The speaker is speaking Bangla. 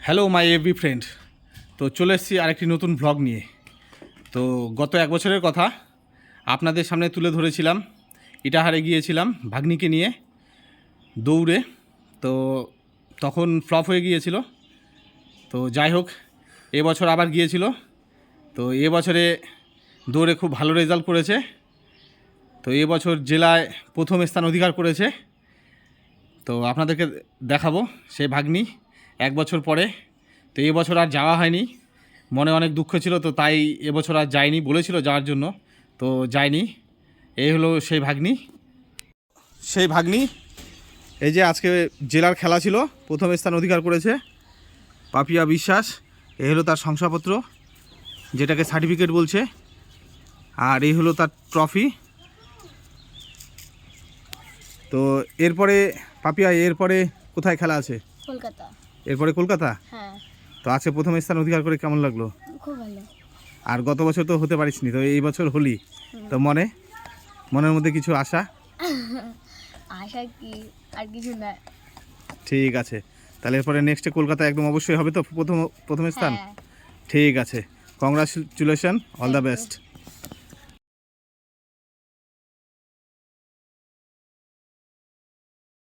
Hello my every friend. তো চলে এসেছি আরেকটি নতুন ভ্লগ নিয়ে। তো গত এক বছরের কথা আপনাদের সামনে তুলে ধরেছিলাম। ইটাহারে গিয়েছিলাম ভাগ্নিকে নিয়ে দৌড়ে, তো তখন ফ্লপ হয়ে গিয়েছিল। তো যাই হোক, এবছর আবার গিয়েছিল। তো এবছরে দৌড়ে খুব ভালো রেজাল্ট করেছে। তো এবছর জেলায় প্রথম স্থান অধিকার করেছে। তো আপনাদেরকে দেখাবো সেই ভাগ্নি এক বছর পরে। তো এবছর আর যাওয়া হয়নি, মনে অনেক দুঃখ ছিল, তো তাই এবছর আর যাইনি। বলেছিল যাওয়ার জন্য, তো যাইনি। এই হলো সেই ভাগ্নি। এই যে আজকে জেলার খেলা ছিল, প্রথম স্থান অধিকার করেছে পাপিয়া বিশ্বাস। এই হলো তার শংসাপত্র, যেটাকে সার্টিফিকেট বলছে, আর এই হলো তার ট্রফি। তো এরপরে পাপিয়া, এরপরে কোথায় খেলা আছে? কলকাতা। এরপরে কলকাতা। হ্যাঁ, তো আজকে প্রথম স্থান অধিকার করে কেমন লাগলো? খুব ভালো। আর গত বছর তো হতে পারিসনি, তো এই বছর হলি। তো মনের মধ্যে কিছু আশা? আশা কি, আর কিছু না। ঠিক আছে, তাহলে এরপরে নেক্সটে কলকাতা একদম অবশ্যই হবে তো প্রথম স্থান। হ্যাঁ। ঠিক আছে, কংগ্রাচুলেশন, অল দ্য বেস্ট।